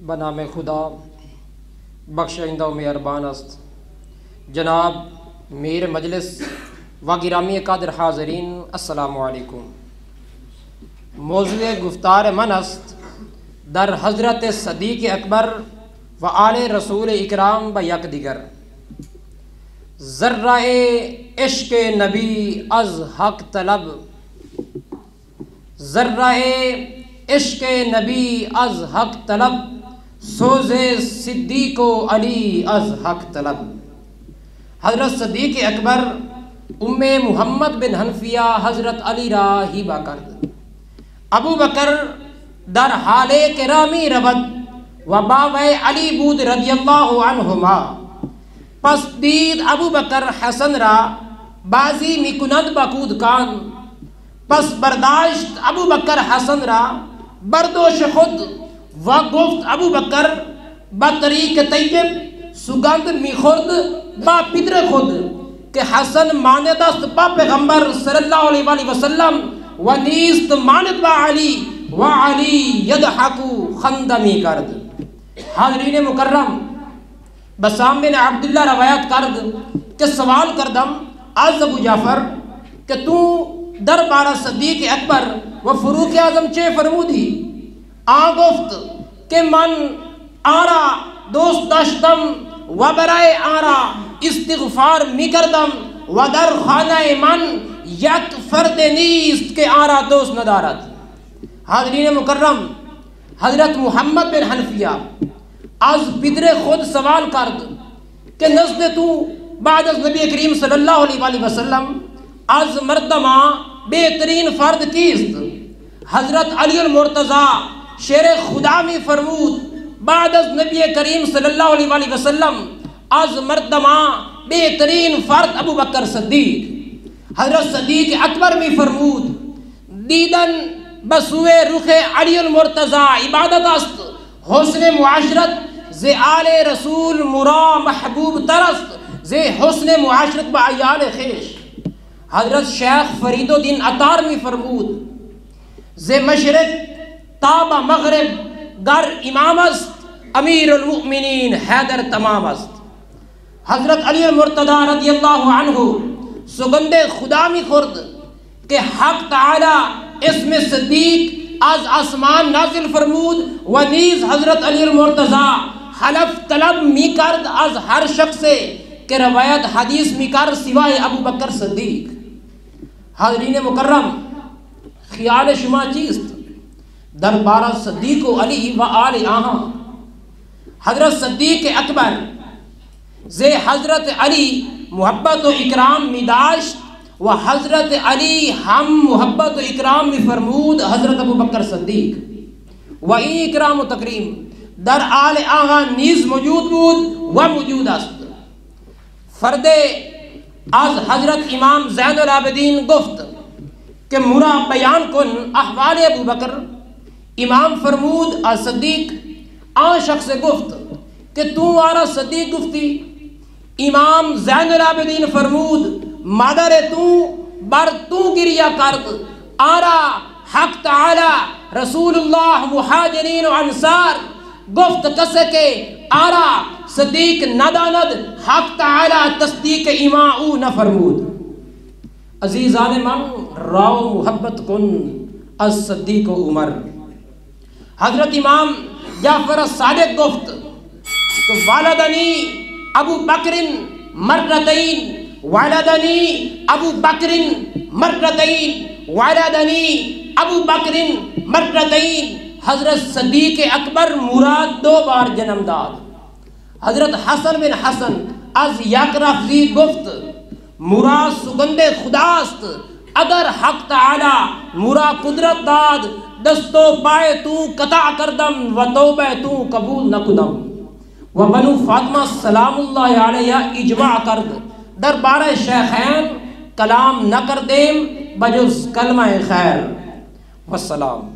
بنام خدا بخشائندہ و مہربان است۔ جناب میر مجلس و گرامی قدر حاضرین، السلام علیکم۔ موضوع گفتار من است در حضرت صدیق اکبر و آل رسول اکرام و یک دیگر۔ ذرہ عشق نبی از حق طلب، ذرہ عشق نبی از حق طلب، سوز صدیق و علی از حق طلب۔ حضرت صدیق اکبر ام محمد بن حنفیہ حضرت علی را ہیبہ کرد۔ ابو بکر در حال کرامی رود و باوے علی بود رضی اللہ عنہما۔ پس دید ابو بکر حسن را بازی میکند بکود کان، پس برداشت ابو بکر حسن را بردوش خود و گفت ابو بکر با طریق طیب سگند میخورد با پدر خود کہ حسن ماند است با پیغمبر صلی اللہ علیہ وآلہ وسلم و نیست ماند با علی و علی یضحکو خندمی کرد۔ حاضرین مکرم، بسام بن عبداللہ روایت کرد کہ سوال کردم از ابو جعفر کہ تو دربارہ صدیق اکبر و فاروق اعظم چے فرمودی؟ گفت کہ من آرا دوست داشتم و برای آرا استغفار می کردم و در خانہ من یک فرد نیست کہ آرا دوست ندارد۔ حاضرین مکرم، حضرت محمد بن حنفیہ از پدر خود سوال کرد کہ نزد تو بعد از نبی کریم صلی اللہ علیہ وآلہ وسلم از مردمہ بہترین فرد کیست؟ حضرت علی المرتضی شیر خدا می فرمود بعد از نبی کریم صلی اللہ علیہ وآلہ وسلم از مردمہ بہترین فرد ابو بکر صدیق۔ حضرت صدیق اکبر می فرمود دیدن بسوئے رخ علی المرتضی عبادت است، حسن معاشرت زی آل رسول مرا محبوب ترست زی حسن معاشرت با عیال خیش۔ حضرت شیخ فرید الدین عطار می فرمود زی مشرق تاب مغرب گر امام است، امیر المؤمنین حیدر تمام است۔ حضرت علی المرتضی رضی اللہ عنہ سگند خدا می خورد کہ حق تعالی اسم صدیق از آسمان نازل فرمود و نیز حضرت علی المرتضی حلف طلب می کرد از ہر شخص کہ روایت حدیث می کر سوائے ابو بکر صدیق۔ حاضرین مکرم، خیال شما چیست دربارہ صدیق و علی و آل آہاں؟ حضرت صدیق اکبر زی حضرت علی محبت و اکرام می داشت و حضرت علی ہم محبت و اکرام می فرمود حضرت ابو بکر صدیق و این اکرام و تکریم در آل آغا نیز موجود بود و موجود است۔ فرد از حضرت امام زین العابدین گفت کہ مرا بیان کن احوال ابو بکر۔ امام فرمود از صدیق، آن شخص گفت کہ تو آرا صدیق گفتی؟ امام زین العابدین فرمود مادر تو بر تو گریہ کرد، آرا حق تعالی رسول اللہ مہاجرین و انصار گفت کسے کے آرا صدیق نداند، حق تعالی تصدیق ایمان او نہ فرمود۔ عزیزان من، راو محبت کن از صدیق و عمر۔ حضرت امام جعفر صادق گفت کہ والدنی ابو بکر مرتین، والدنی ابو بکر مرتین، والدنی ابو بکر مرتین۔ حضرت صدیق اکبر مراد دو بار جنم داد۔ حضرت حسن بن حسن از یک رفضی گفت مراد سگند خداست، اگر حق تعالی مرا قدرت داد دست و پائے تو قطع کردم و توبہ تو قبول نہ کدم۔ و بنو فاطمہ سلام اللہ علیہ اجماع کرد دربارہ شیخین کلام نہ کردیم بجز کلمہ خیر۔ والسلام۔